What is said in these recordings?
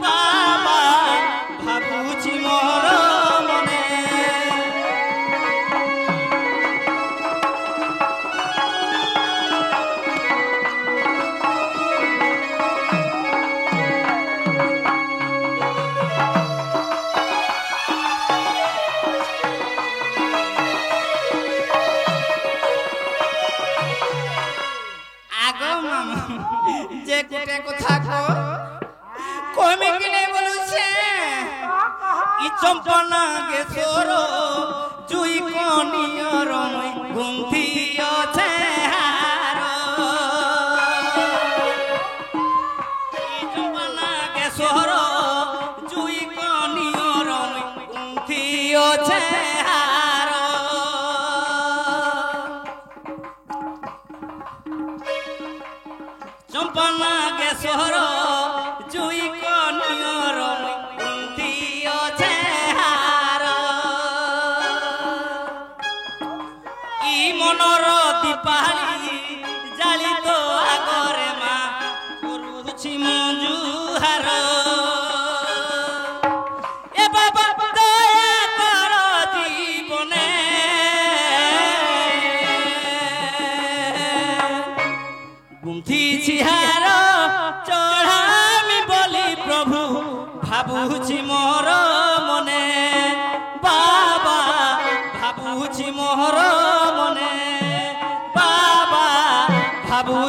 बाबा भाबुची मोर मने जे कुटे कथा को कमी के नहीं बोलू छे ई चंपना के सोरो जुई कोनियर गुंथी আছে हारो ई चंपना के सोरो जुई कोनियर गुंथी আছে हारो चंपना के सोहर जुई कनियर गुंथी আছে हार ই মনর দীপালি জালি তো আগরে মা করুছি মঞ্জুহার এ বাবা দয়া কর জীবনে गुंथी छिहार चढ़ामी बोली प्रभु भाबुची मोर मने बाबा भाबुची मोर मने बाबा भाबु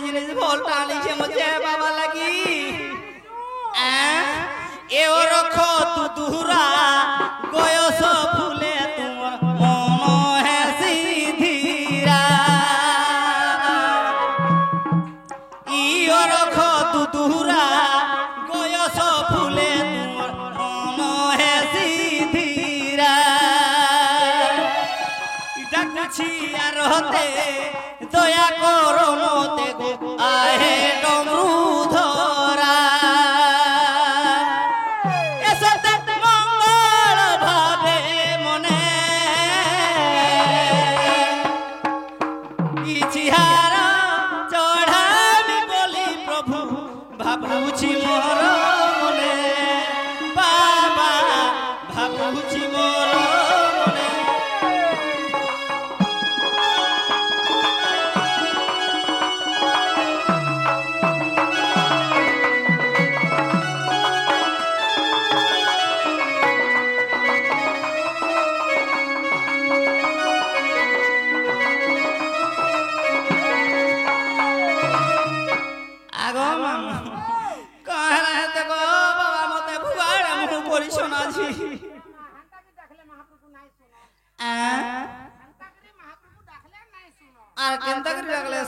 जिनिस भोलटा आनिछे मजे बाबा लगी ए ओ रखो तू दुहरा गयस फुले तुमर मन है सीधीरा ई ओ रखो तू दुहरा गयस फुले तुमर मन है सीधीरा इटा कुछि आर होते दया करो मते गो आहे डमरू धरा एसते मंगल भावे मने इछिहार चढ़ामी बोली प्रभु भाबुची मोर मने बाबा भाबुची मोर मने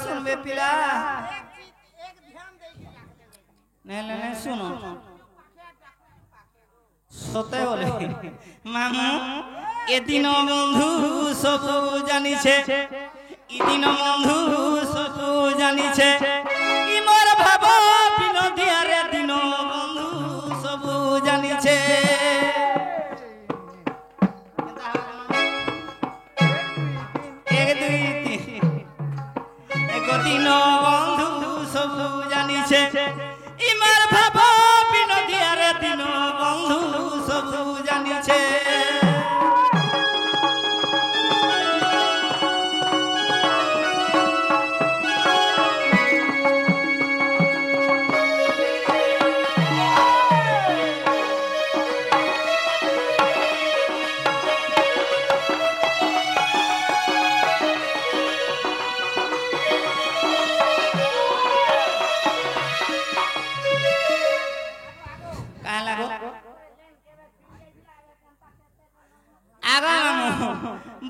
सुनबे पिला नहीं सुनो सते बोले मामू ए दिन बंधु सब जानी छे ई दिन बंधु सब जानी छे ई मोर भाबो बिनोदिया रे दिन बंधु सब जानी छे एक दुई दिन बंधु सब जानी छे इमार भाबो बिनोदिया रे दिन बंधु सब जानी छे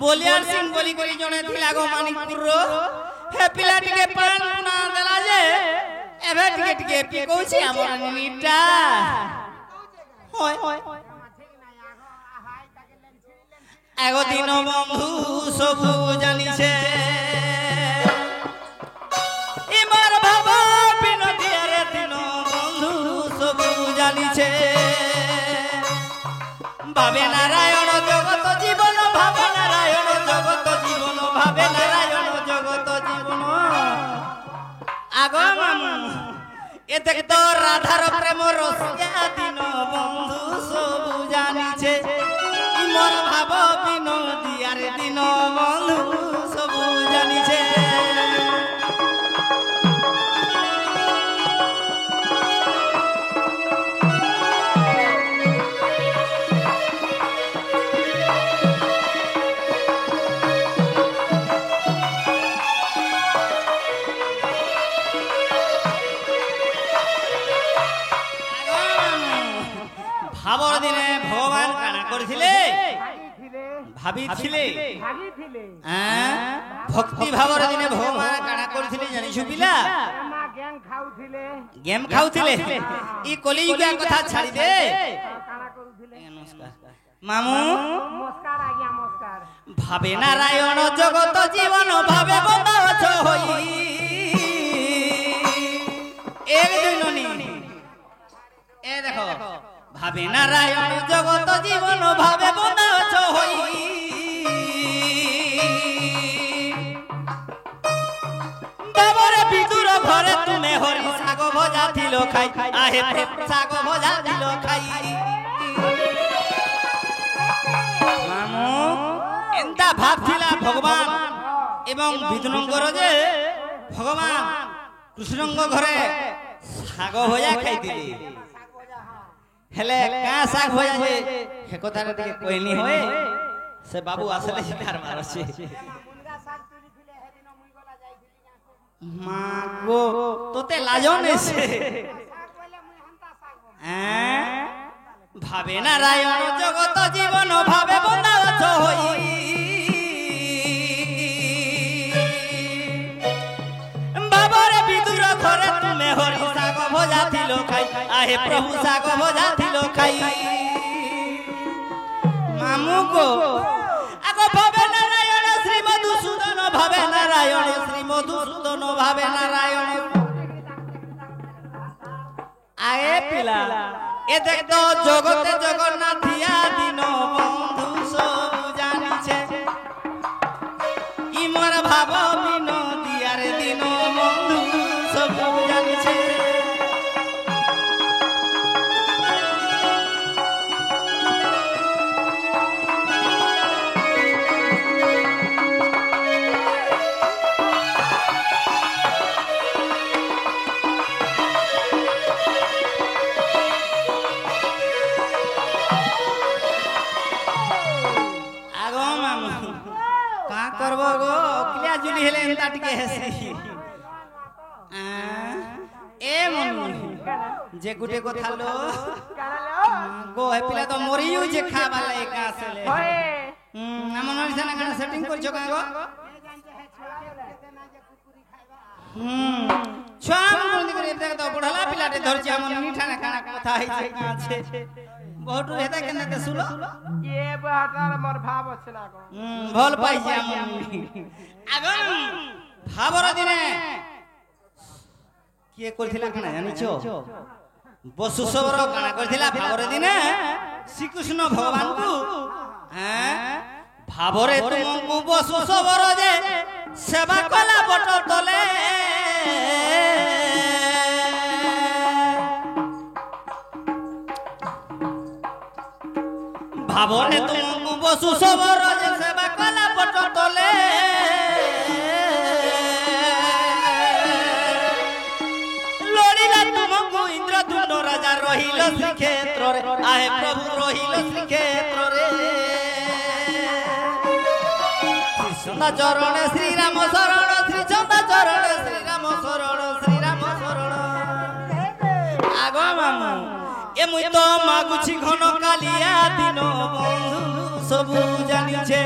बोलियार सिंह बोली कोई जने थिला गो मानिकपुर रो हे पिला टिके पान पुना देला जे एबे टिके टिके की कहूची हमर नीटा होय এগো দিন বন্ধু সবু জানিছে ইমার ভাবা বিনতি আরে দিন বন্ধু সবু জানিছে ভাবে নারায়ণ জগত জীবন ভাবে নারায়ণ জগত জীবন ভাবে নারায়ণ জগত জীবন আগো মামু এ দেখ তো রাধার প্রেম রসিয়া দিন বন্ধু সবু জানিছে ইমর ভাব বিনোদী আরে দিন বন্ধু সবু জানিছে ভাবর দিনে ভগবান কানা করেছিলে ভাবিছিলে ভক্তি ভাবর দিনে ভগবান কানা করেছিলে জানিছু পিলা গেম খাউছিলে ই কলিযুগা কথা ছাড়ি দে নমস্কার মামু নমস্কার আজ্ঞা নমস্কার ভাবে নারায়ণ জগত জীবন ভাবে বন্ধ হই এক দুইননি এ দেখো ভাবে নারায়ণ জগত জীবন ভাবে বনাচ হই বাবরে বিদুর ঘরে তুমি হরি শাগ ভজা দিল খাই আহে শাগ ভজা দিল খাই মামু এন্তা ভাবছিলা ভগবান এবং বিদুরঙ্গর যে ভগবান কৃষ্ণঙ্গ ঘরে শাগ ভজা খাইতিলি হেলে কা শাক হয়ে যে হে কথাটা টিকে কইনি হয় সে বাবু আসলে শিকার মারছে মা গো তোতে লাজও নেছে ভাবে নারায়ণ জগত জীবন ভাবে বন্দাছ হই বাবরে বিদুর ঘরে তুমি হরি শাক ভজা দিল খাই আহে প্রভু শাক ভজা দিল খাই মামু গো আগো ভাবে নারায়ণ শ্রী মধুসূদন ভাবে নারায়ণ শ্রী মধুসূদন ভাবে নারায়ণ আয়ে পিলা এ দেখ তো জগতে জগন্নাথিয়া দিন বন্ধু সব জানিছে ইমর ভাব বিনোদী আরে দিন বন্ধু সব জানিছে करबो गो क्लिया जुली हेले एंता टिके हेसी ए मनु जे गुटे को थालो गो हे पिला तो मोरियु जे खाबा लाई का आसेले हमन नरिसा ना गाना सेटिंग करछो का गो छाम कोनी करे देख तो बुढ़ला पिलाटे धरछि हमन मीठा ना खाना कथा है जे का छे बहुत हेता केना के सुलो ये बातार मोर भाव আছে না গো ভল পাইছি আমি আগন ভাবর দিনে কি কইছিলা কেনা জানিছো বসুসবর কানা কইছিলা ভাবর দিনে শ্রীকৃষ্ণ ভগবান কু ভাবরে তুমকু বসুসবর যে সেবা কলা বট তলে ভাবনে তুমকু বসু সবর যে সেবা কলা বট তলে লড়িলা তুমকু ইন্দ্রদুম্ন রাজা রহিল শ্রীক্ষেত্রে আহে প্রভু রহিল শ্রীক্ষেত্রে শ্রীচন্দা চরণে শ্রীরাম শরণ শ্রীচন্দা চরণে শ্রীরাম শরণ শ্রীরাম শরণ আগো মামু এ মুই তো মাগুছি ঘন কালিয়া দিন বন্ধু সবু জানিছে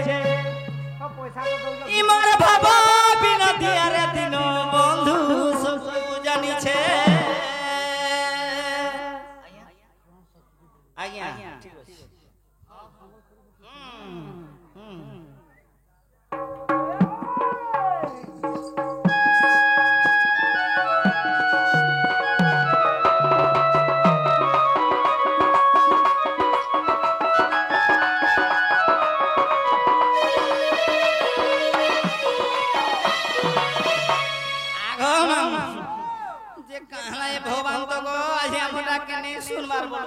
ইমর ভাব বিনোদী আরে দিন বন্ধু সবু জানিছে আজ্ঞা ঠিক আছে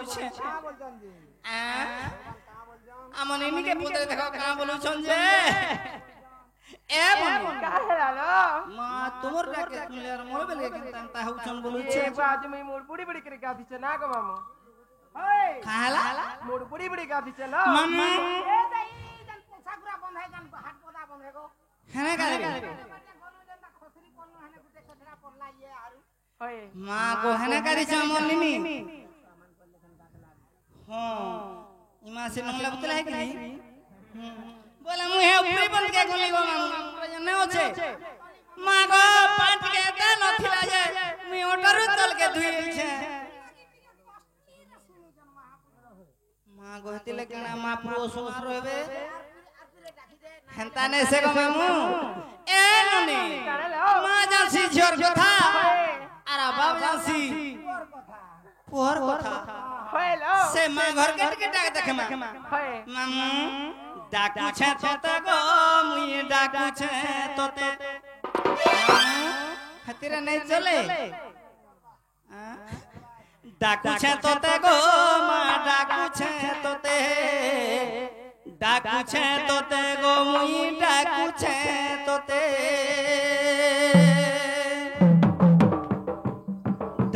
बोलुछे আমন ইনিকে পুত্র দেখো কা বলুছন যে এ মন কাহে লালো মা তোমার ডাকে শুনলে আর মোর বেলে কেনতা তা হউছন বলুছে এ বাজ মই মোর বুড়ি বুড়ি করে গাধিছে না গো মামু ওই কালা মোর বুড়ি বুড়ি গাধিছে না মাম্মা এ দাই জান পোছাগুরা বন্ধ হয় জান হাত পদা বন্ধ হয় গো হেনে কালে খসরি পড়লো হেনে গুটে ছড়া পড়লা ইয়ে আরু ওই মা গো হেনে কারিছ আমন নিনি হ্যাঁ ইমা সে নংলা বুতলা है कि बोला मुहे ऊपरी बंद के गोली गो मामू जने होछे मा गो पांच के ता नथिला जे मुई ओटरु तल के धुई छे मा गो हतिले केना मा प्रो सुमार होबे हेंता ने से गो मामू ए ननी मा जानसी झोर कथा आरा बाप जानसी पोहर कथा हेलो से मा घर के डाक देखे मा मामू डाकू छे तोते गो मुई डाकू छे तोते हतिरा नहीं चले डाकू छे तोते गो मा डाकू छे तोते डाकू छे तोते गो मुई डाकू छे तोते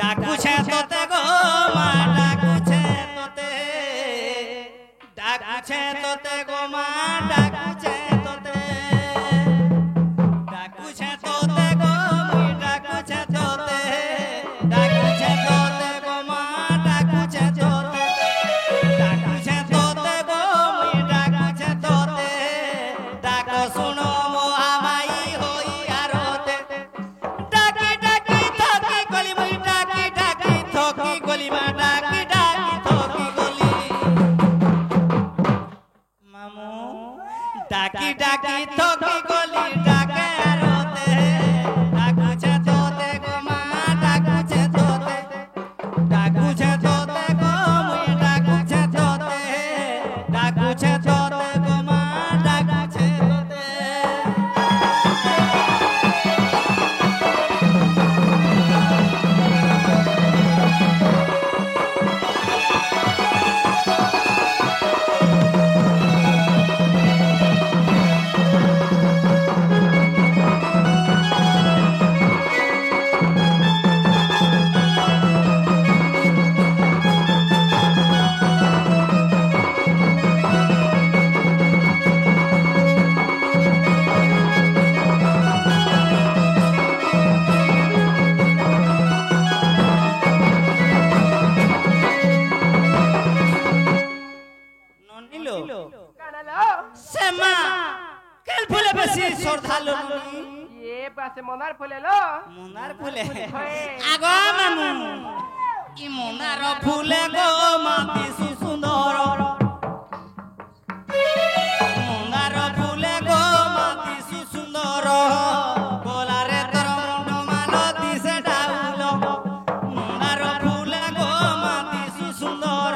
डाकू छे तोते गो मा डाकू छे तोते डाकू छे तोते गो मा डाकू छे तोते डाकू छे तोते गो मुई डाकू छे तोते डाकू छे तोते गो मा डाकू छे तोते डाकू छे तोते गो मुई डाकू छे तोते डाको सुनो मो आमाई होई आरोते डाकी डाकी थकी गली मुई डाकी डाकी थकी गली मा डाकी डाकी थकी गली मामू डाकी डाकी थकी गली डाके आरोते डाकू छे तोते गो मा डाकू छे तोते डाकू छे तोते गो मुई डाकू छे तोते डाकू छे तोते गो मा डाकू छे तोते ননিলো কানালো সেমা কেল ফুলে বেশি শ্রদ্ধালু এ পাশে মনার ফুলেলো মন্দার ফুলে আগো মামু ই মন্দার ফুলে গো মাতি সুন্দর মন্দার ফুলে গো মাতি সুন্দর গোলারে তোর মুন্ড মালতি সে ডাউল মন্দার ফুলে গো মাতি সুন্দর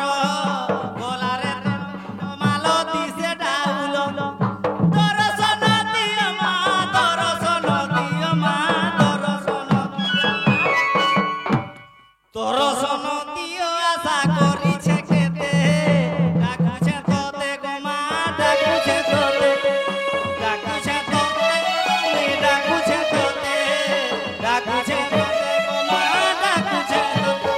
গোলারে তোর মুন্ড মালতি সে ডাউল দর্শন দিও মা দর্শন দিও মা দর্শন দিও আশা করিছে খেতে ডাকুছে তোতে গো মা ডাকুছে তোতে ডাকুছে তোতে মুই ডাকুছে তোতে ডাকুছে তোতে গো মা ডাকুছে তোতে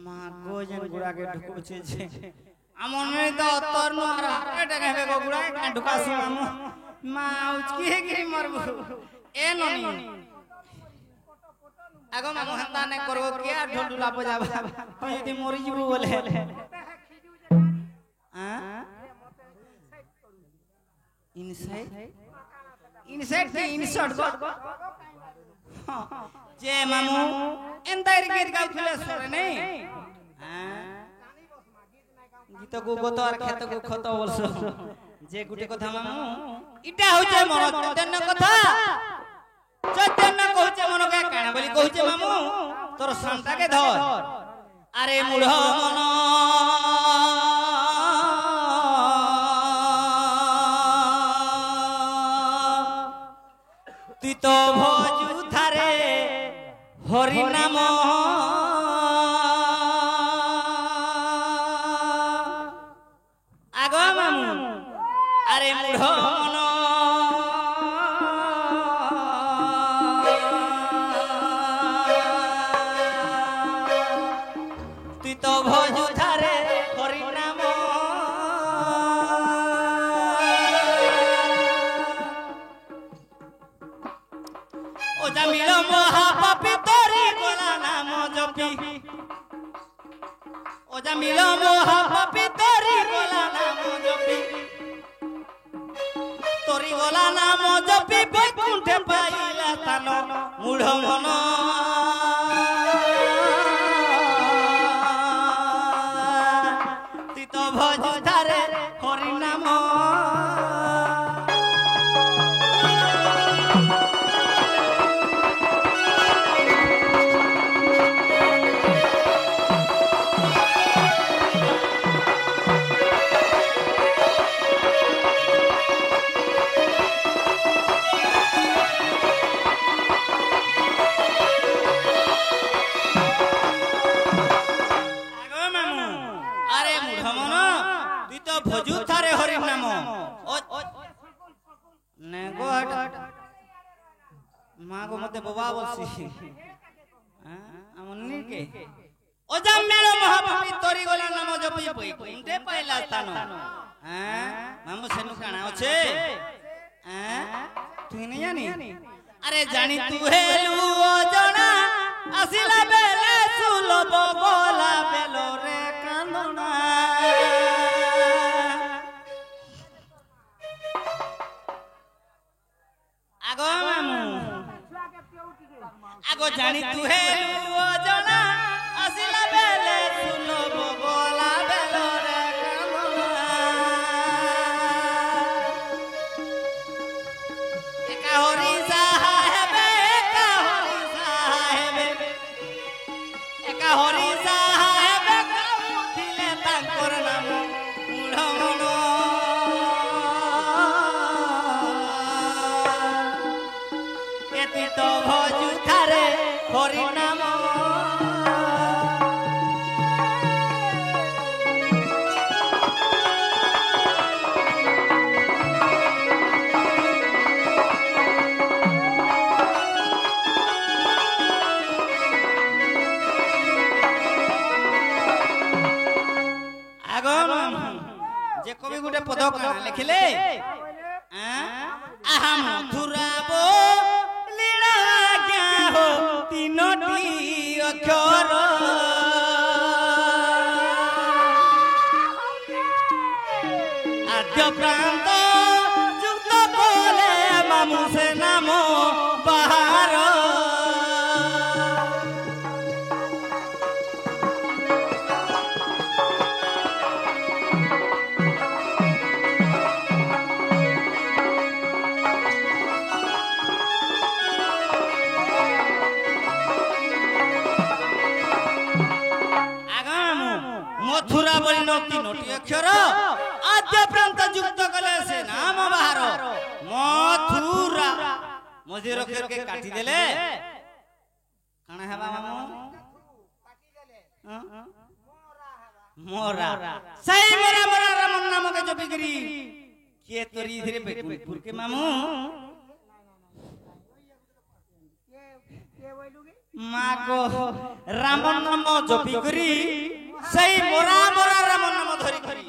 মা গোজন গুড়াকে ঢুকুছে যে আমন নেই তো তোর নো আর হাতে হেবে গো গুড়াকে কান ঢুকাছি মামু মা উচকি হে কি মরবু এ ননি আগো মামু হাতা নে করবো কি আর ঢোলডুলা বজাবা তুই যদি মরি যাবো বলে হ্যাঁ ইনসাইড ইনসাইড কি ইনশর্ট গো যে মামু এন্তাইর গীত গাউছিলে সরে নেই গীত গু গত আর ক্ষেত গু ক্ষত বলছো যে গুটে কথা মামু ইটা হচ্ছে মন চৈতন্য কথা চৈতন্য কହୁছে মনকে কেন বলি কହୁছে মামু তোর সানটাকে ধর আরে মূঢ় মন তুই তো ভজু থারে হরি নাম আগ মামু আরে মূঢ় মন তুই তো ভজু থারে হরি নাম ও জামিল মহাপাপী তোরি গোলা নাম জপি ও জামিল মহাপাপী তোরি গোলা নাম জপি তোরি গোলা নাম জপি বৈকুণ্ঠে পাইলা স্থান মূঢ় মন তুই তো ভজু ধারে হরি নাম ভজু থারে হরি নাম নে গো মা গো মতে বাবা বলছি আমন নিকে ও জামিল মহাপাপী তোরি গোলা নাম জপি বৈকুণ্ঠে পাইলা স্থান মামু সেনু কানা আছে তুই নাই জানি আরে জানি তু হেলু অজনা আসিলা বেলে সুলভ গোলা বেলো রে কান্দনা আগো মামু আগো জানি তু হেলু অজনা আসিলা বেলে সুলভ গোলা বেলো রে কান্দনা একা হরি সাহেবে একা হরি সাহেবে একা হরি সাহেবে কাউথিলে তাঙ্কর নাম মূঢ় মন এতি তো ভজু থারে হরি নাম আগো যে কবি গুটে পদ কানা লিখিলে আহা মথুরা লীলা জ্ঞা হো তিনটি অক্ষর আদ্য প্রান্ত যুক্ত কলে মামু সে নাম বাহার মথুরা বলি তিনটি অক্ষর আদ্য প্রান্ত যুক্ত কলে সে নাম বাহার মথুরা মঝির অক্ষরকে কাটি দেলে কানা হেবা মামু মোরা সেই মোরা মোরা রামন নামকে জপি করি কে তোরি ধীরে বেকুলপুর কে মামু মাগো রামন নাম জপি করি সেই মোরা মোরা রামন নাম ধরি করি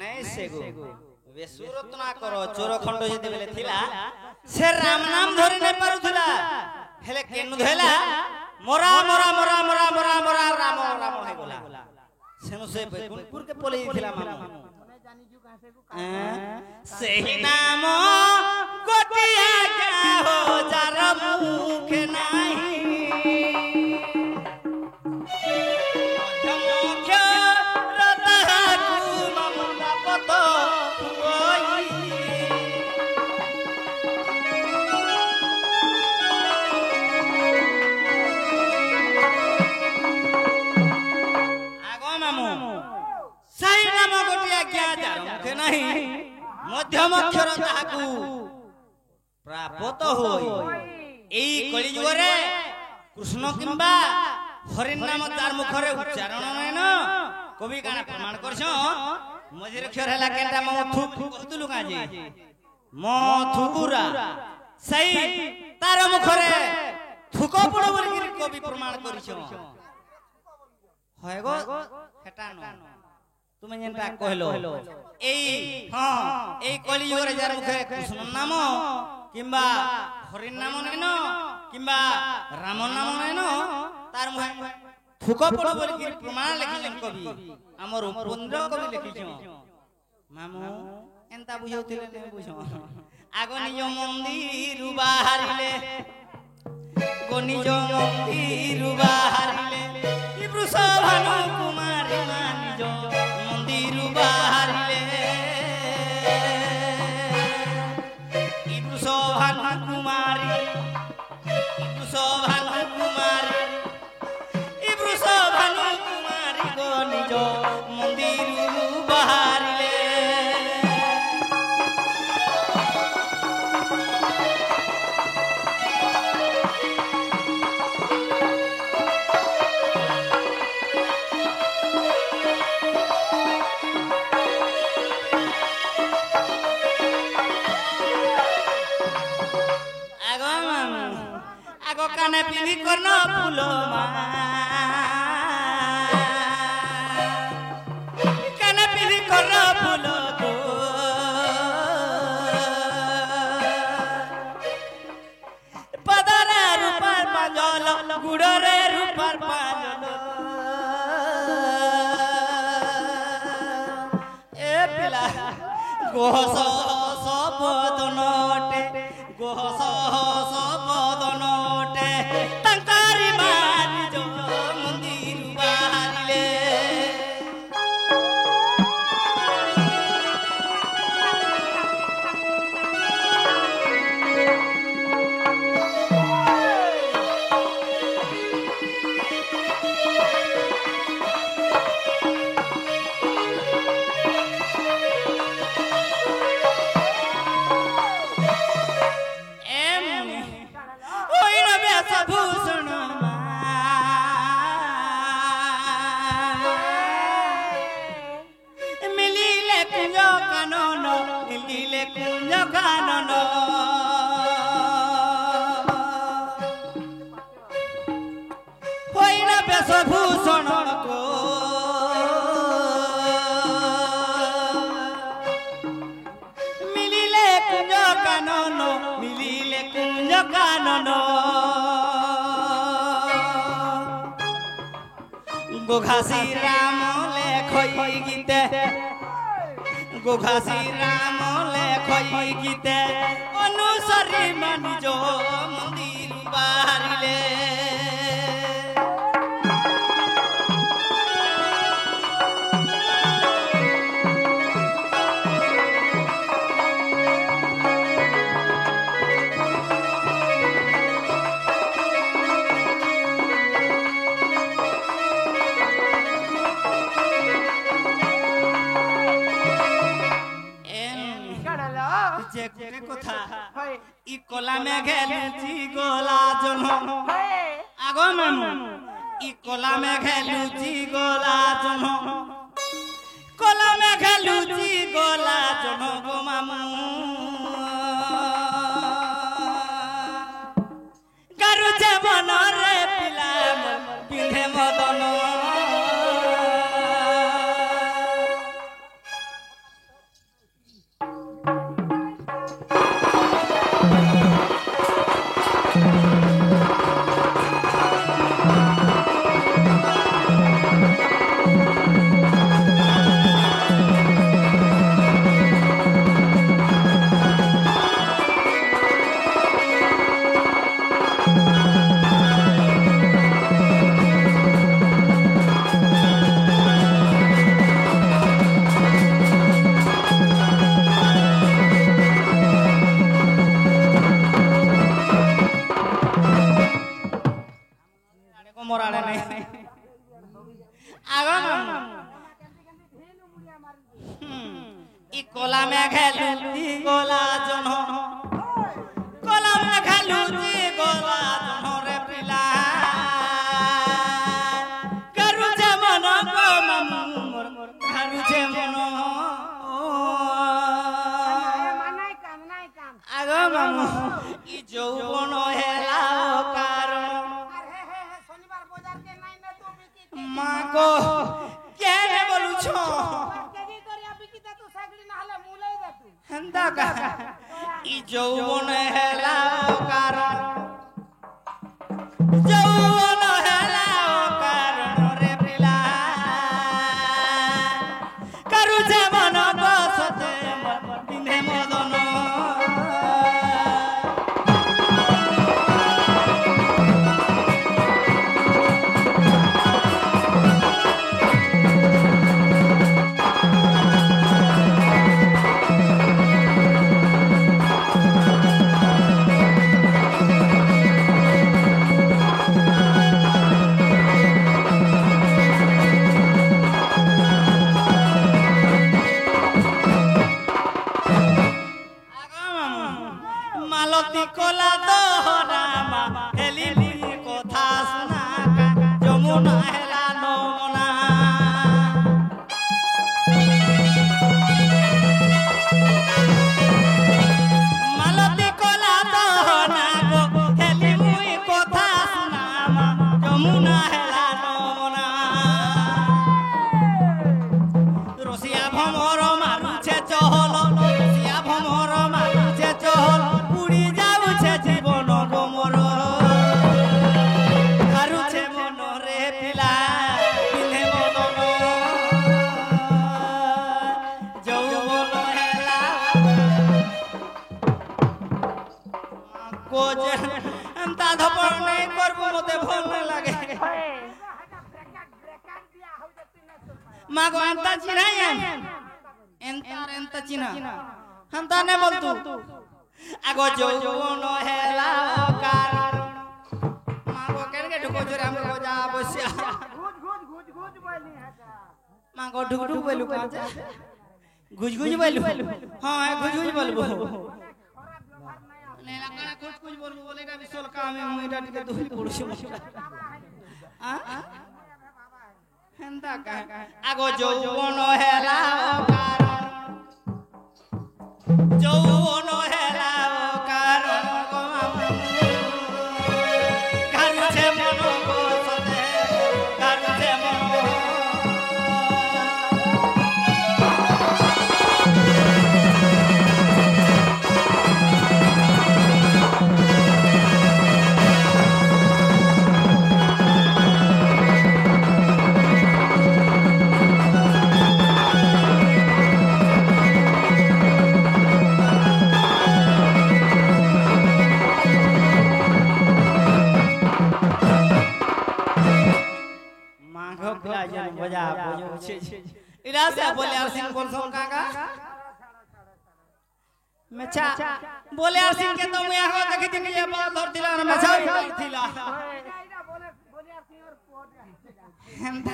নাই সে গো বেসুরত না করো চোরখণ্ড যেতে বেলে থিলা সে রাম নাম ধরি নাই পারুথিলা হেলে কেনু ধইলা মোরা মোরা মোরা মোরা মোরা মোরা রাম রাম হই গলা সেনু সে বেকুলপুর কে পলে থিলা মামু ସେହି ନାମ ଗୋଟିଏ ହୋ ଯାର ମୁଖେ ନାହିଁ ମଧ୍ୟମକ୍ଷର ତାହାକୁ ମମତା ପତ ହୋଇ ଆଗ ମାମୁଁ ସେହି ନାମ ଗୋଟିଏ ଯାର ମୁଖେ ନାହିଁ ମଧ୍ୟମକ୍ଷର ତାହାକୁ ପ୍ରାପ୍ତ ହୋଇ এই কলিযুগরে কৃষ্ণ কিংবা হরিণ নাম তার মুখরে উচ্চারণ নাই না কবি কানা প্রমাণ করছ মজির অক্ষর হেলা কেনটা ম থুক কহুতুলু কাজে ম থুকুরা সেই তার মুখরে থুক পড় বলি কবি প্রমাণ করিছ হয় গো হেটা ন তুমি যেনটা কইলো এই হ্যাঁ এই কলিযুগরে যার মুখে কৃষ্ণ নাম কিংবা হরিণ নাম নেন কিংবা রাম নাম নেন তার মুখে থুক পড় বলি প্রমাণ লিখিছেন কবি আমার উপেন্দ্র কবি লিখিছেন মামু এন্তা বুঝাউଥିଲେ নে বুঝ আগ নিজ মন্দির বাহারিলে গো নিজ মন্দির বাহারিলে ই বৃষভানু কুমারী মা নিজ মন্দির বাহারিলে ই বৃষভানু কুমারী ই বৃষভানু কুমারী ই বৃষভানু কুমারী গো নিজ মন্দির বাহারিলে কানে পিনি কর্ণ ফুল কানে পিনি কর্ণ ফুল পদরে রূপার পাঁজল গুড়রে রূপার পাঁজল এ পিলা গোহস সবদনটে গোহস সবদনটে তাঙ্কারি মানি যো মন্দির বাহারিলে ভূষণ কো মিলিলে কুঞ্জ কানন মিলিলে কুঞ্জ কানন গোঘাসী রাম লেখই গীতে গোঘাসী রাম লেখই গীতে অনুসরি মানিজ মন্দির বাহারিলে কথা ই কলা মেঘে লুচি গোলা জন আগ মামু ই কলা মেঘে লুচি গোলা জন কলা মেঘে লুচি গোলা জন গো মামু গারুছে মনরে পিলা পিন্ধে মদন আগো মামু ই কলা মেঘালু জি গোলা জন কলা মেঘালু জি গোলা জন রে পিলা করুছে মন গো মামু মোর করুছে মন আগো মামু ই যৌবন হেলা কারণ মা গো কে রে বলুছ হেন্দা কা ই যৌবন হেলা কারণ যৌবন হেলা কারণ রে পিলা করুছে মন বসতে দিনে মদন মালতী কলা দহরামা হেলি কথা শোনা যমুনা হেলা নমনা মালতী কলা দহনা গো হেলি কথা শোনা যমুনা হেলা নমনা রসিয়া ভমর মারুছে চহল রসিয়া ভমর মারুছে চহল উড়ি যাউছে জীবন গোমর হারুছে মন রে পিলা পিলে মদন যৌবন হেলা কোজে এন্তা ধপর নেই করব মতে ভাল লাগে মা গো এন্তা চিনাই এন্তা চিনা হান্তা নে বলতু আগো যৌবন হেলা কারণ মা গো কেনকে ঢুকো জোরে আমি গো যা বসিয়া মা গো ঢুক ঢুক বলু কাছে গুজ গুজ বলু হ্যাঁ গুজ গুজ বলবো নে লাগা গুজ গুজ বলবো বলে এটা বিশাল কাম আমি এটা টিকে ধরি পড়ছি হেন্দা কা আগো যৌবন হেলা কারণ যৌবন হেলা কারণ গো মামু কারুছে মন বসতে কারুছে মন बजा बजो छे इरा से बोले और सिंह बोल सोन काका मेचा बोले और सिंह के तो मैं आहो देखि थी ये बात धर दिला ना मेचा थिला हेंता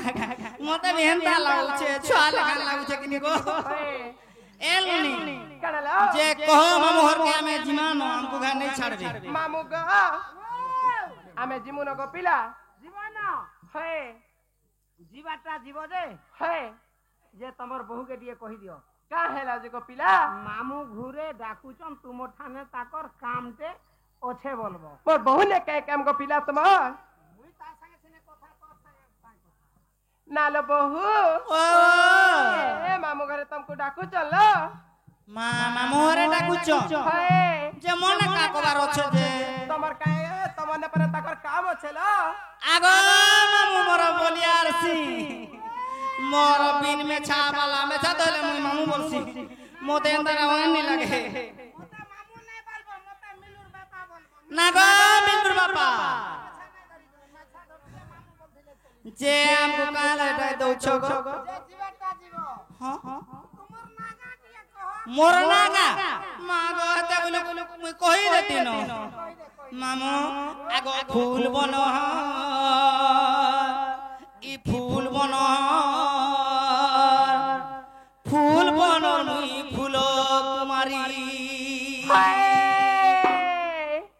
मते भी हेंता लागु छे छुआ लगा लागु छे किनी को एलनी जे कहो मामू हर के हमें जिमानो हमको घर नहीं छाड़बे मामू गो हमें जिमुनो को पिला जीवन है जीवाटा जीव जे है जे तमर बहु के दिए कहि दियो का हेला जे को पिला मामू घुरे डाकुचन तुम ठाने ताकर कामटे ओछे बोलबो मोर बहु ने कहे काम को पिला तुम मुई ता संगे सिने कथा तो संगे नालो बहु ओ ए मामू घरे तुमको डाकू चलो मामू रे डाकुचो है जे मन का कोबार छ जे तमर काए तमने पर ताकर काम छलो आगो मामू मोर बोलियार सी मोर बिन में छा वाला में छा दले मुई मामू बोलसी मोते अंदर आवन नहीं लगे मोता मामू नहीं बोलबो मोता मिलुर बापा बोलबो ना गो मिलुर बापा जे हमको काले डाय दो छो गो जे जीवाटा जीवो हां तुमर नागा किया कहो मोर नागा मागो हते बोले मुई कहि देती न मामू आगो फूल बनो इ फूल बनो ফুল বনর মুই ফুল কুমারী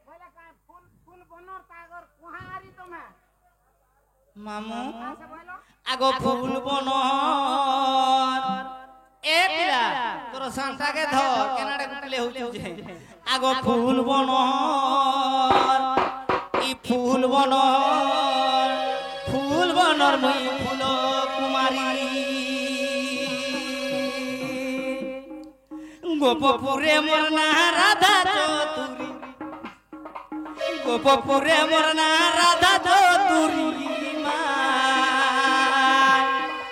बोले का फूल फूल बनोर तागर कुहारी तुम्हें মামু से बोलो আগো ফুল বনর এ পিলা তোর সান্টাকে ধর কেনাডা গুটলে হইছে যে আগো ফুল বনর ই ফুল বনর মুই ফুল কুমারী গোপপুরে মোর না রাধা চতুরী গোপপুরে মোর না রাধা চতুরী মা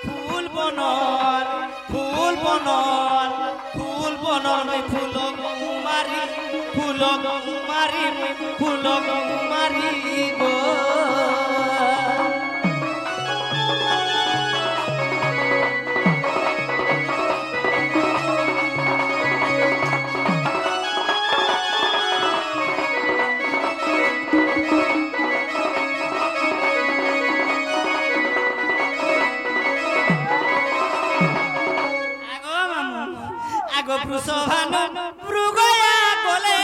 ফুল বনর মুই ফুল কুমারী মুই ফুল কুমারী গো আগো প্রসভানু মৃগয়া গলে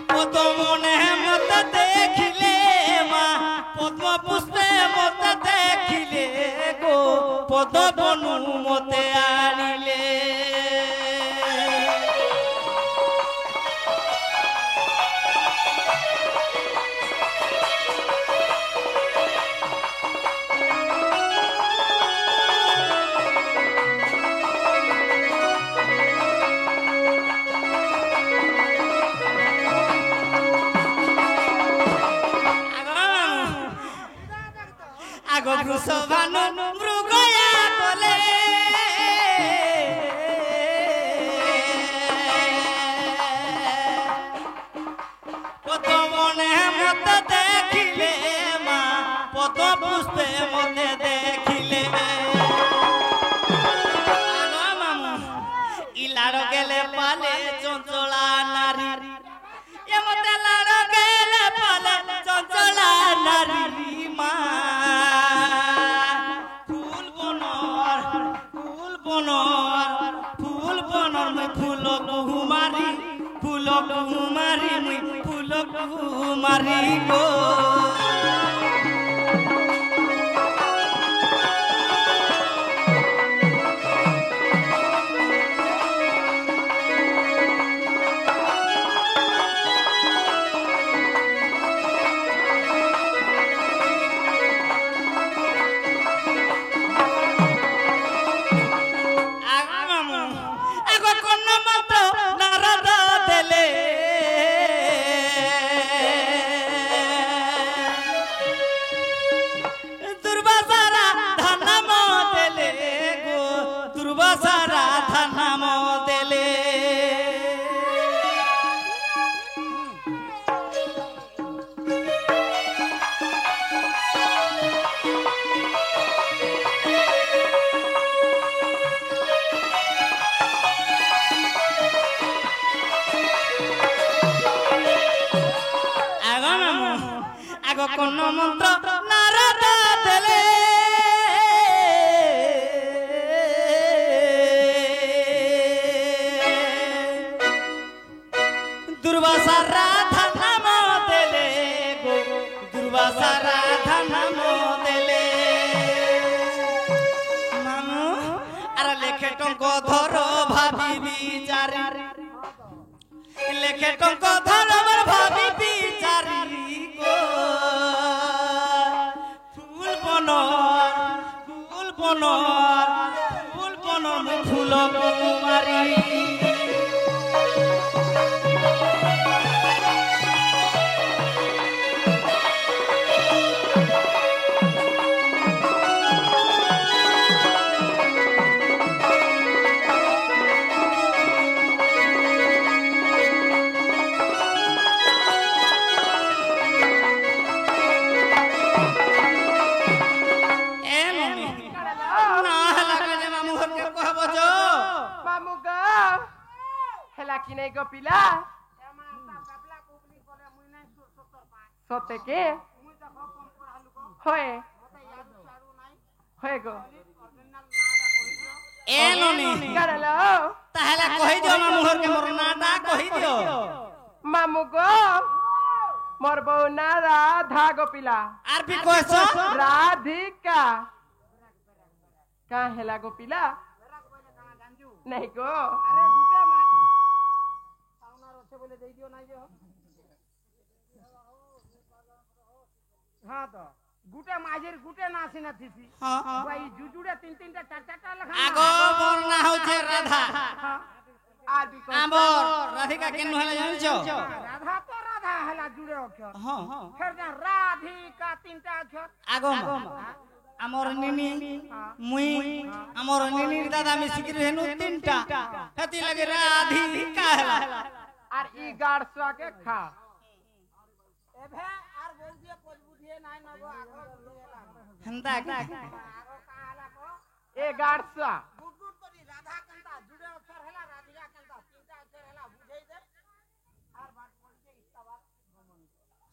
পদ্মনে মতে দেখিলে মা পদ্ম পুষ্পে মতে দেখিলে গো পদ্মবনু মতে আনিলে আগো বৃষভানু মৃগয়া গলে পদ্মবনে মতে দেখিলে মা পদ্ম পুষ্পে মতে দেখিলে আগো মামু ইলাড় গেলে পালে চঞ্চলা নারী এমতে লাড় গেলে পালে চঞ্চলা নারী মা ফুল বনর মুই ফুল কুমারী মুই ফুল কুমারী গো আগো কোন মন্ত্র নারদ দেলে দুর্বাসারা ধানাম দেলে গো দুর্বাসারা ধানাম দেলে আগো কোন মন্ত্র নারদ দেলে দুর্বাসারা ধানাম দেলে গো দুর্বাসারা ধানাম দেলে মামু আর লেখে টঙ্ক ধর ভাবি বিচারি লেখে টঙ্ক ধর আমার ভাবি বিচারি গো ফুল বনর ফুল কুমারী Mamu go. Hela kinay go pila. সতে কে হয় হয় গো এ ননি কারলো তাহলে কই দিও মামু ঘরকে মোর নাটা কই দিও মামু গো মোর বউ না রাধা গো পিলা আর বি কইছ রাধিকা কা হেলা গো পিলা नहीं गो আরে দুটা মাছ সাউনার আছে বলে দেই দিও নাই যে হ্যাঁ তো গুটে মাঝের গুটে না আসি না থিসি হ্যাঁ ভাই জুজুড়ে তিন তিনটা চার চারটা লেখা আগো মোর না হচ্ছে রাধা আর বি আমর রাধিকা কেন হলা জানিছো রাধা তো রাধা হেলা জুড়ে অক্ষর হ্যাঁ হ্যাঁ ফের যা রাধিকা তিনটা অক্ষর আগো আমর নিনি মুই আমর নিনির দাদা মিশিকি হেনু তিনটা হেতি লাগে রাধিকা হেলা আর ই গাড়সা के खा এভে আর বল দিয়ে পজবু দিয়ে নাই নগো আগো বুঝেলা হেনতা আগো কাহালা কো ए गाड़सा গুড গুড করি রাধা কেনতা জুড়ে অক্ষর হেলা রাধিকা কেনতা তিনটা অক্ষর হেলা বুঝাই দে আর বাট বলছে ইস্তাবার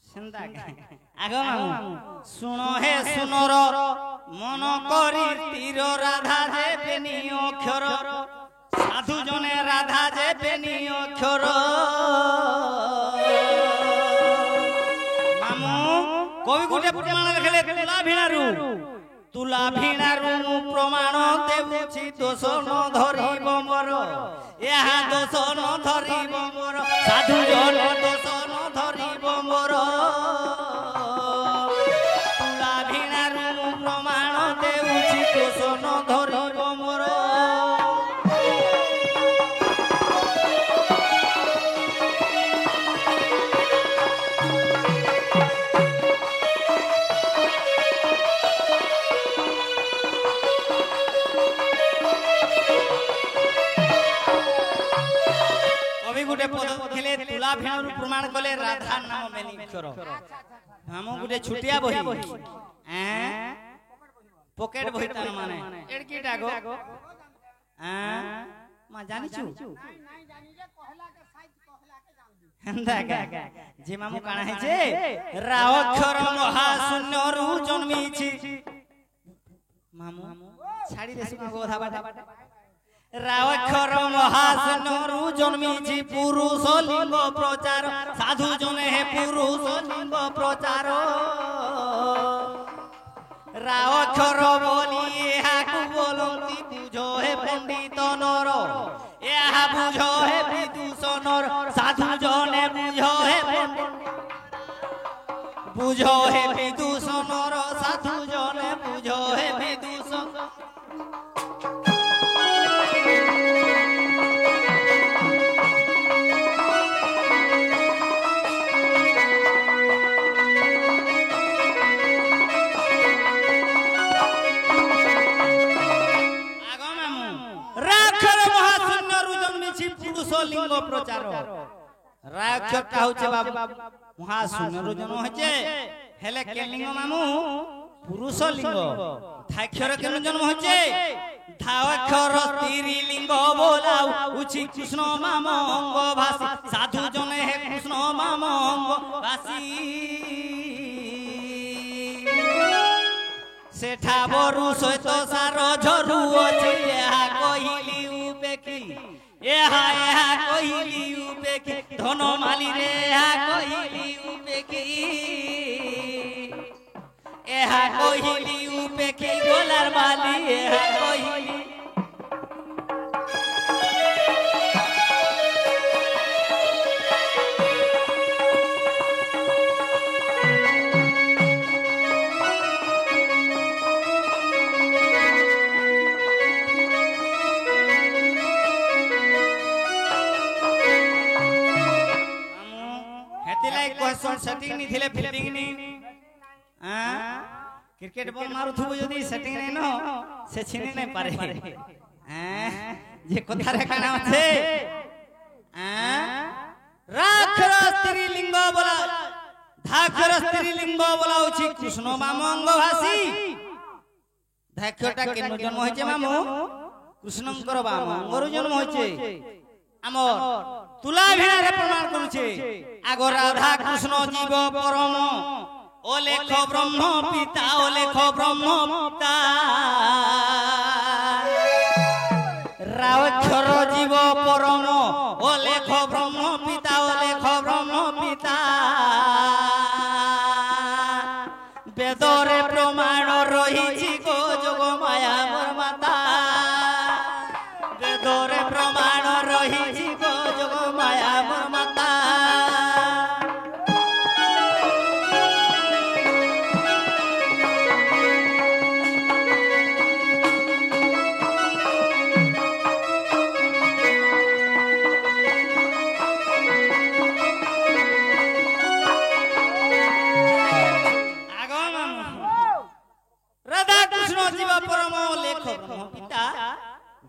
সেনতা আগো মামু শুনো হে শুনোর মন করি তীর রাধা যে বেনি অক্ষর সাধু জনে রাধা যে বেনি অক্ষর মামু কবি গুটে প্রমাণ লেখলে তুলা ভিণারু প্রমাণ দেবুছি দোষ ন ধরিব মোর এহা দোষ ন ধরিব মোর সাধু জন দোষ ন ধরিব মোর তুলা ভিণারু প্রমাণ দেবুছি দোষ ন ধরিব মোর गुटे पद खेले तुला भेणु प्रमाण कले राधा नाम मेनी अक्षर हम गुटे छुटिया बही पॉकेट बही तार माने एडकीटा गो मा जानि छु নাই জানি যে কহলা के साइज কহলা के जान दी হেন্দা কা যে মামু কানা হেছে রাও অক্ষর মহা শূন্য রু জন্মিছি মামু ছাড়ি দেসু কথা বাটা রাওক্ষর মহাসনরু জন্মিছি পুরুষ লিঙ্গ প্রচার সাধু জনে হে পুরুষ লিঙ্গ প্রচার রাওক্ষর বলি এহাকু বলন্তি বুঝো হে পণ্ডিত নর এহা বুঝো হে বিদূষণর সাধু জনে বুঝো হে বুঝো হে বিদূষণর সাধু জনে বুঝো হে বিদূষণ লিঙ্গ প্রচার রায়ক্ষরটা হচ্ছে বাবু মহাশূন্য জন্ম হচ্ছে হেলে কে লিঙ্গ মামু পুরুষ লিঙ্গ ধাক্ষর কেন জন্ম হচ্ছে ধাক্ষর তিরি লিঙ্গ বলাও উচি কৃষ্ণ মাম অঙ্গ ভাসি সাধু জনে হে কৃষ্ণ মাম অঙ্গ ভাসি সেঠা বরু সৈত সার ঝরু অছি এহা কহিলি উবেকি এহা এহা কহিলি উবেকি ধন মালি রে এহা কহিলি উবেকি এহা কহিলি উবেকি গোলার মালি এহা কহিলি सेटिंग नहीं थिले फील्डिंग नहीं क्रिकेट बॉल मारू थुबो यदि सेटिंग नहीं नो से छिने नहीं पारे जे कथा रे काना আছে রাক্ষর স্ত্রী লিঙ্গ বলা ধাক্ষর স্ত্রী লিঙ্গ বলা উচি কৃষ্ণ মামঙ্গ ভাসি ধাক্ষরটা কেন জন্ম হইছে মামু কৃষ্ণঙ্কর বামঙ্গর জন্ম হইছে আমর তুলা ভিড়ারে প্রমাণ করছে আগ রাধা কৃষ্ণ জীব পরম ও লেখ ব্রহ্ম পিতা ও লেখ ব্রহ্ম পিতা রাক্ষর জীব পরম ও লেখ ব্রহ্ম পিতা ও লেখ ব্রহ্ম পিতা বেদরে প্রমাণ রহিছি গো যোগ মায়া মোর মাতা বেদরে প্রমাণ রহিছি গো যোগ মায়া মোর মাতা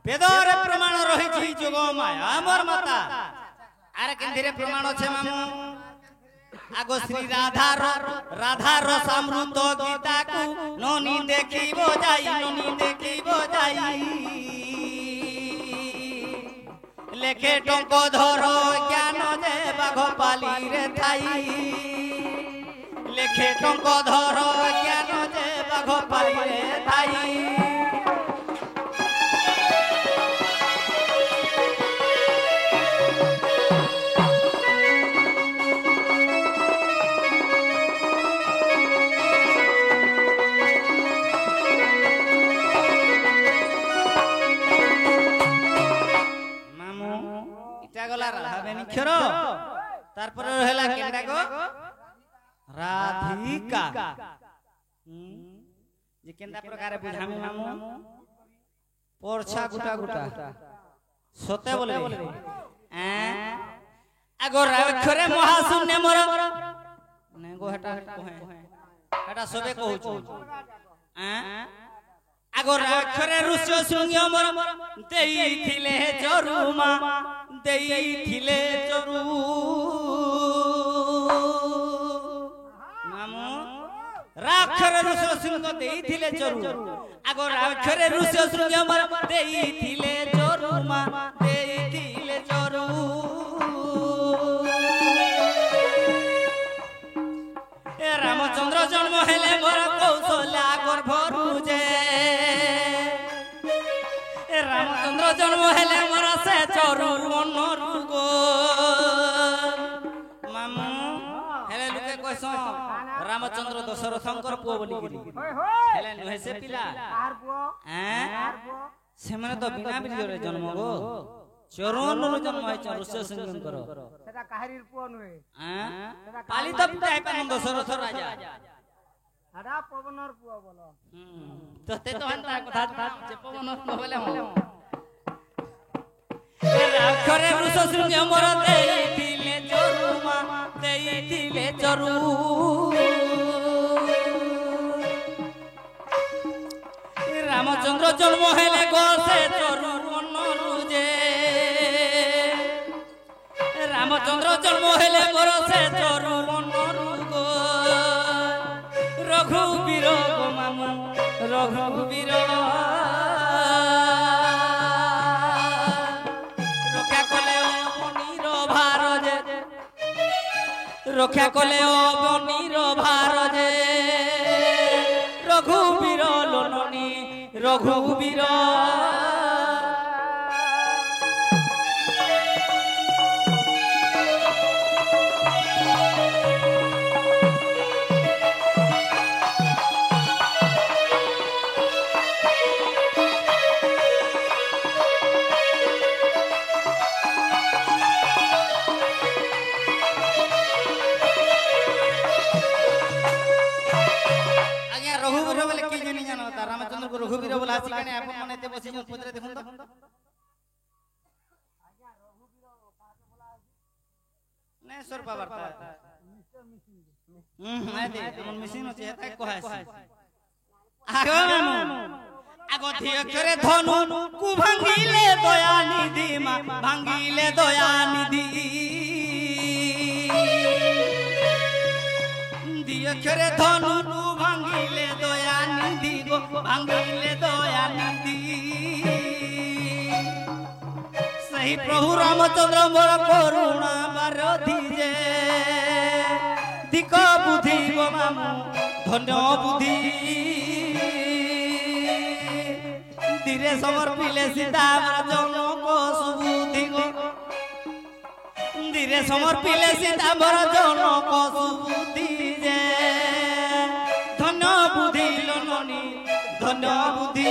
বেদর প্রমাণ রহিছি যোগ মায়া মোর মাতা আর কেন্দ্রে প্রমাণ আছে মামু আগ শ্রী রাধার সমৃদ্ধ গীতাকু ননি দেখিব যাই লেখে টঙ্ক ধর জ্ঞান যে বাঘ পালি রে থাই লেখে টঙ্ক ধর জ্ঞান যে বাঘ পালি রে থাই তারপরে রহিলা কেনটা গো রাধিকা যে কেনটা প্রকারে বুঝামি মামু পরছা গুটা গুটা সতে বলে আগো রাক্ষরে মহাশূন্য মোর নে গো হেটা কহে হেটা সবে কହୁଛୁ আগো রাক্ষরে ঋষ্য শৃঙ্গ মোর ଦେଇଥିଲେ চরুমা ଦେଇଥିଲେ চরু মামু রাক্ষরে ঋষ্য শৃঙ্গ ଦେଇଥିଲେ চরু আগো রাক্ষরে ঋষ্য শৃঙ্গ মোর ଦେଇଥିଲେ চরুমা ଦେଇଥିଲେ চরু এ রামচন্দ্র জন্ম হেলে মোর কৌশল্যা গর্ভরু যে রামচন্দ্র জন্ম হেলে মোর সে চরু মনরু গো মামু হেলে লোকে কইছ রামচন্দ্র দশরথঙ্কর পুଅ বলি গলি হেলে নহে সে পিলা কার পুଅ ସେମାନେ ତ ବିନା ବୀର୍ଯ୍ୟରେ ଜନ୍ମ ଗো ଚରଣରୁ ଜନ୍ମ ହେଇଛ ଋଷ୍ୟ ସିଂହଙ୍କର সেটা কাহিরির পুଅ নহে পালিত পিতা হেপানন্দ দশরଥ রাজা আডা পবনর পুଅ বলো তোতে তো হন্তা কথা যে পবনর পুଅ বলে হ রাক্ষরে ঋষ্য সিংহ মোর ଦେଇଥିଲେ চরুমা ଦେଇଥିଲେ চরু রামচন্দ্র জন্ম হেলে গো সে চরু মনরু যে রামচন্দ্র জন্ম হেলে মোর সে চরু মনরু গো রঘুবীর গো মামু রঘুবীর রক্ষা কলে অবনীর ভার যে রক্ষা কলে অবনীর ভার যে রঘুবীর লোননী রঘুবীর রামচন্দ্র को रघुवीर बोला आसी कने अपन मने ते बसी पत्रे देखुन त आज्ञा रघुवीर काके बोला नै सर बाबा आदे हमन मिसिन अछि हेता कहै आगो आगो धियकरे धनु कु भांगिले दया निधि मा भांगिले दया निधि धियकरे धनु कु भांगिले दया निधि गो भांगिले दया निधि से ସେହି ପ୍ରଭୁ ରାମଚନ୍ଦ୍ର ମୋର କରୁଣା ବାରଧି ଯେ ଦିକ ବୁଦ୍ଧି ଗୋ ମାମୁ ଧନ୍ୟ ବୁଦ୍ଧି ଧୀରେ ସମର୍ପିଲେ ସୀତା ଜନକ ସୁବୁଦ୍ଧି ଗୋ ଧୀରେ ସମର୍ପିଲେ ସୀତା ମୋର ଜନକ ସୁବୁଦ୍ଧି ଯେ ଧନ୍ୟ ବୁଦ୍ଧି ଲନନୀ ଧନ୍ୟ ବୁଦ୍ଧି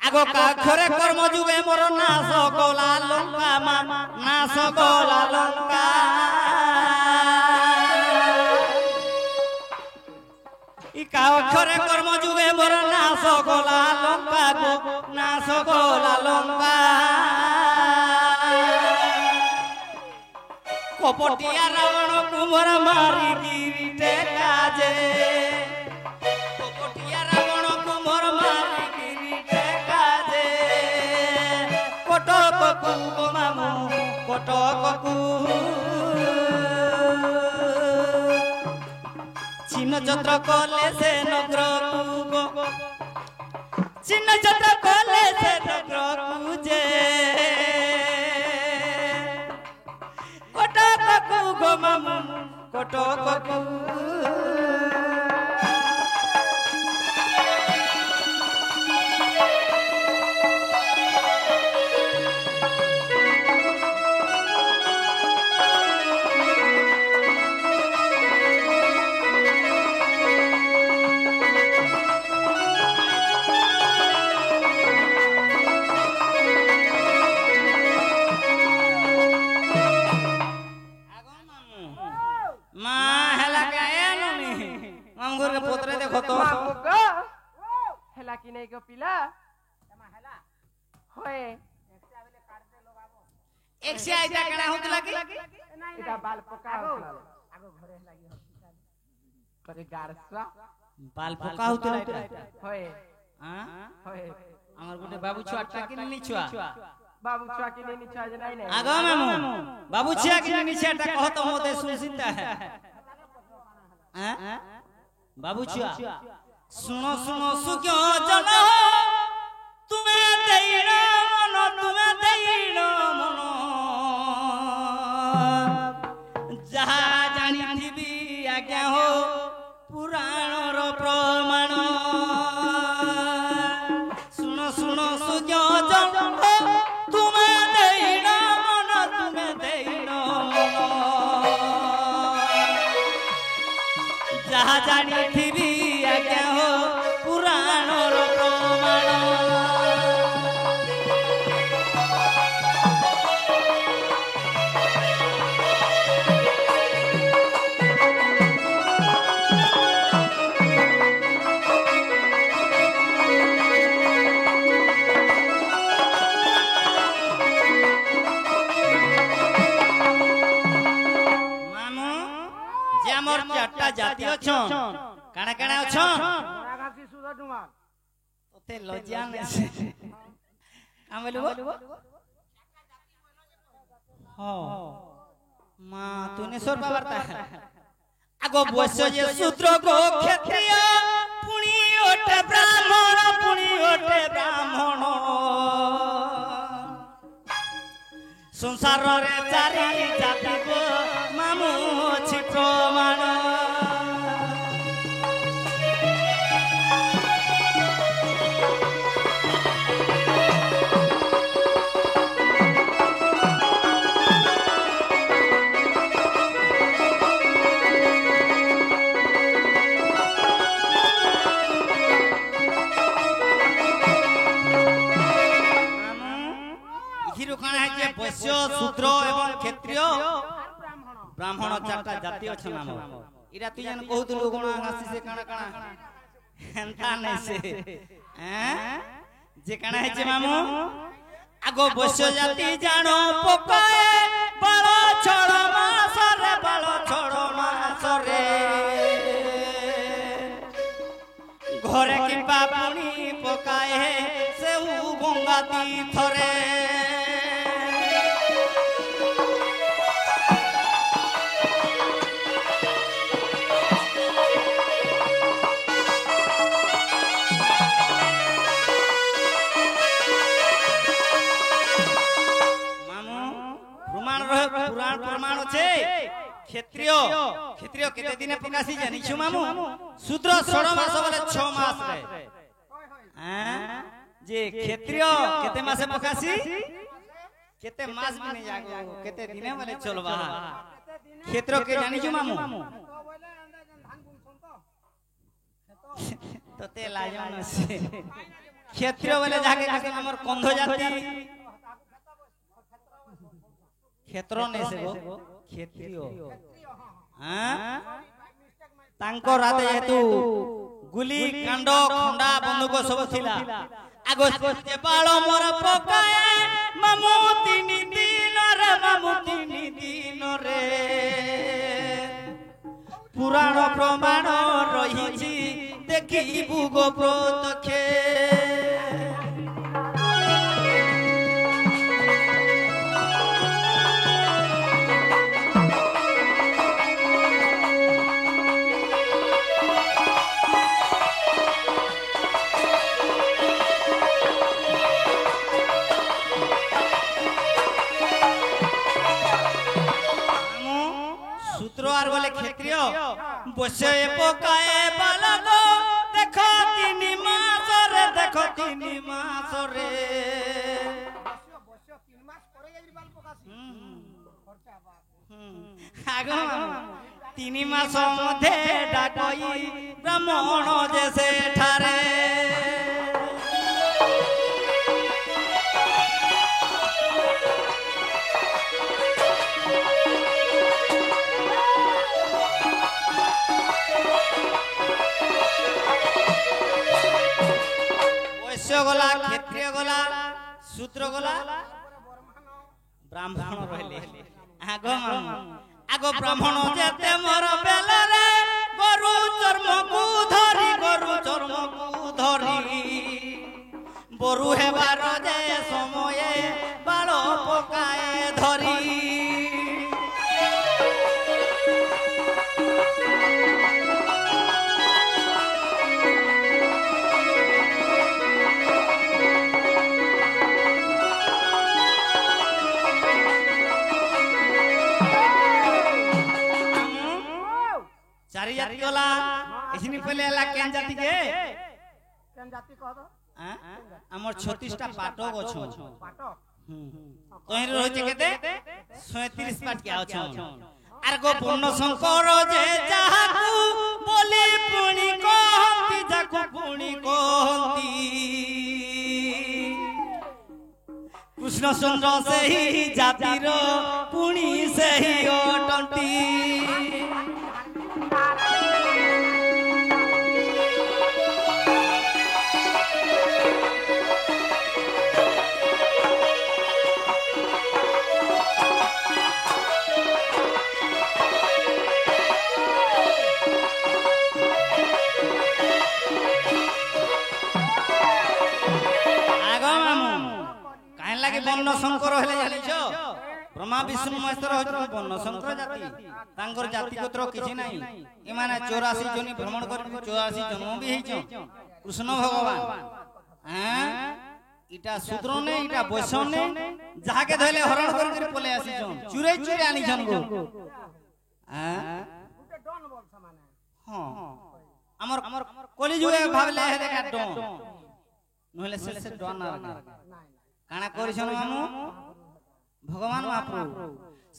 আগো কাক্ষরে কর্ম যুগে মোর নাশ গলা লঙ্কা মা নাশ গলা লঙ্কা ই কাক্ষরে কর্ম যুগে মোর নাশ গলা লঙ্কা গো নাশ গলা লঙ্কা কপটিয়া রাবণ কুমার মারি গিরিতে কাজে কটকু মামু কটকু চিহ্ন চন্দ্র কলে সে নগ্রকু চিহ্ন চন্দ্র কলে সে নগ্রকু যে কটকু গো মামু কটকু हेला कि नहीं गो पिला होए एक से आइटा कणा होतला कि इटा बाल पका होतला आगो घरे लागि हॉस्पिटल करे गारसा बाल पका होतला इटा होए हां होए हमर गुटे बाबू छुआ टाकी नी छुआ बाबू छुआ कि नहीं छुआ जे नहीं आगो मामू बाबू छुआ कि नी छुआ टा कहत मोते सुसिता है हैं बाबू छुआ सुनो सुनो सुक्यो जन तुम्हें देइण मन जहा जानिथिबी आज्ञा हो पुराणर प्रमाण सुनो सुनो सुक्यो जन तुम्हें देइण मन जहा जानिथिबी आज्ञा हो पुराणर प्रमाण मामू जे हमर चारटा जाति अछन काना काना अछन रागासी सुदा डुमा ओते लज्जा नै से हम बोलबो हो मां तूने सोर बाबरता आगो बस्य जे शूद्र गो क्षत्रिय पुणी ओटे ब्राह्मण संसार रे चारि जाति गो मामू अछि प्रमाण वैश्य शूद्र एवं क्षत्रिय ब्राह्मण चारटा जाति अछि नाम इरा तु जन कहउतलु गुण आसी से काना काना हेंता नै से हैं जे काना है जे मामू ଆଗ ବୈଶ୍ୟ ଜାତି ଜାଣ ପକାଏ ବାଳ ଛଳ ମାସରେ ଘରେ କିମ୍ବା ପାଣି ପକାଏ ସେଉ ଗଙ୍ଗା ତୀର୍ଥରେ प्रमाण আছে ক্ষেত্রীয় কেতে দিনে প্রকাশি জানিছু মামু শূদ্র 16 মাস বলে 6 মাস রে যে ক্ষেত্রীয় কেতে মাসে প্রকাশি কেতে মাস বিনে যাগো কেতে দিনে বলে চলবা ক্ষেত্র কে জানিছু মামু তোতে লাজন আছে ক্ষেত্র বলে যাকে আমার কন্ধ জাতি ক্ষেত্র নেই সে ক্ষেত্রীয় তাঙ্ক রাতে যেহেতু গুলি কাণ্ড খন্ডা বন্দুক সব ছিলা আগ যে বাଳ মোর পকায়ে মামু তিনি দিনরে পুরাণ প্রমাণ রহিছি দেখিবু গো প্রত্যক্ষে ক্ষেত্রীয় বসে পকায়ে বালক দেখো 3 মাসরে আগ 3 মাস মধ্যে ডাকই ব্রাহ্মণ যে সেঠারে গলা ক্ষেত্রীয় গলা শূদ্র গলা ব্রাহ্মণ রহিলে আগ ব্রাহ্মণ যেতে মোর বেলারে গরু চর্মকু ধরি বরু হেবার যে সময়ে বাଳ পকায়ে ধরি चारि जाति गला एसिनी पहले आला केन जाति के कह दो हमर 36 टा पाटक अछो पाटक तोहिर रहते केते 37 पाट के अछो आर गो पूर्ण शंकर जे जाकू बोली पुणी कहंती जाकू पुणी कहंती कृष्ण चंद्र सेही जातिर पुणी सेही अटंती बन्न शंकर हेले जानिछ ब्रह्मा विष्णु महेश्वर होय बन्न शंकर जाति तांकर जाति गोत्र किछि नाही ए माने 84 जनी भ्रमण कर 84 जन्म भी हेछ कृष्ण भगवान इटा शूद्र ने इटा वैश्य ने जाके धइले हरण कर कर पले आसी जन चुरे आनी जन गो गुटे डन बोल समान हां हमर कलिजुगे भाबले हे देखा डन नहले से डन ना काना करिसन मामू भगवान महाप्रभु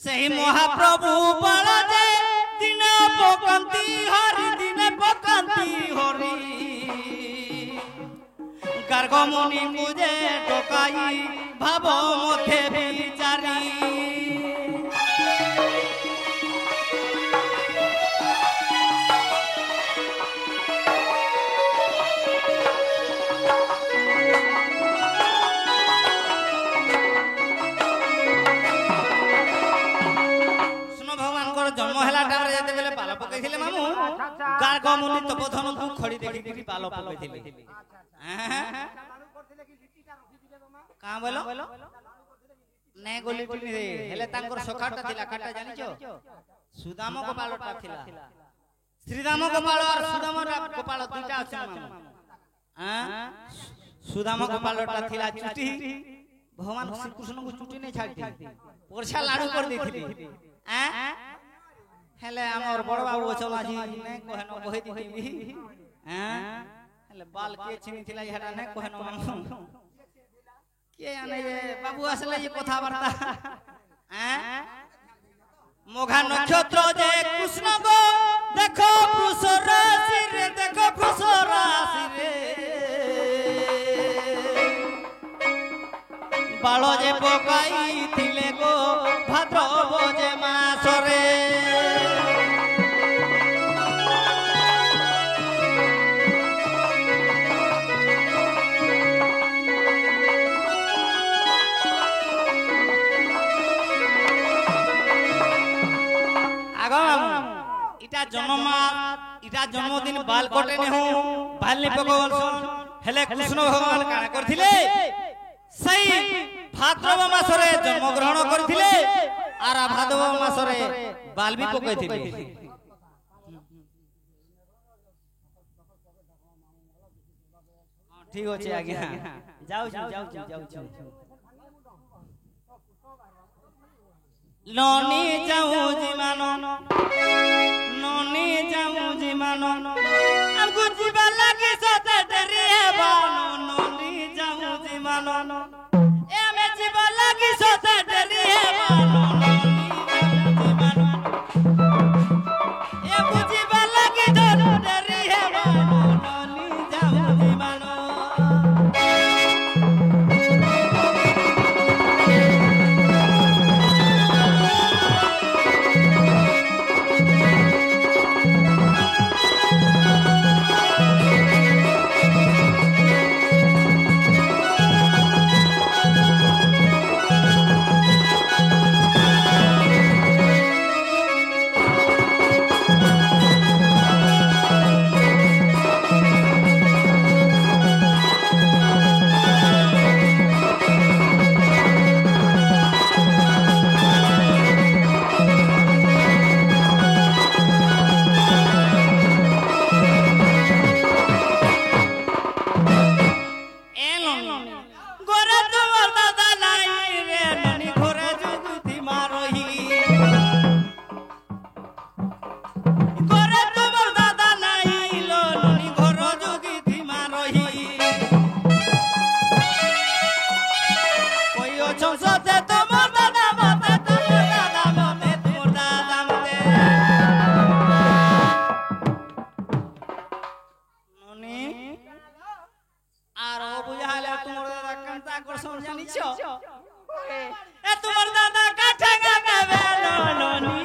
सही महाप्रभु बळ जे दिन पकंती हरि गर्ग मुनि मुझे टोकाई भाव मथे बिचारी টাইম রে যেতে বেলে পাল পকাইছিলে মামু গার গমুনি তপধন দু খড়ি দেখি দেখি পাল পকাইছিলে লাড়ু করছিলে কি লিটিটা রখি দিলে তোমা কা বলো নে গলি টিনি রে হেলে তাঙ্কর সখাটা দিলা কাটা জানিছো সুদাম গোপালটা থিলা শ্রীরাম গোপাল আর সুদাম গোপাল দুইটা আছে মামু সুদাম গোপালটা থিলা চুটি ভগবান শ্রীকৃষ্ণ को चुटी नहीं छाड़ी पोरछा लाडू कर देथिली हेले हमर बड़ बाबू चमाजी ने कहनो कहि दिथिली हेले बाल के छिनी थिला हेटा ने कहनो के आने ये बाबू असले ये कथा वार्ता मोघा नक्षत्र जे कृष्ण गो देखो वृष राशि रे देखो वृष राशि रे बाल जे पकाई थिले गो भाद्रव जे मासरे इटा जन्मदिन बाल कटे ने हो बाल नि पकवल हेले कृष्ण भगवान काना करथिले सही भाद्रव मासरे जन्म ग्रहण करथिले आरा भाद्रव मासरे बाल भी पकैथिले ठीक होचे आज्ञा जाऊ ननी जाऊ जी मानो ननी जाऊ जी मानो हमको जीवा लगी सोते डरी है बानो ननी जाऊ जी मानो ए हमें जीवा लगी सोते डरी है बानो ननी जाऊ जी मानो ए हमको जीवा लगी सोते डरी है बानो ननी जाऊ जी मानो ए तुम्हार दादा काठे गावे नो नो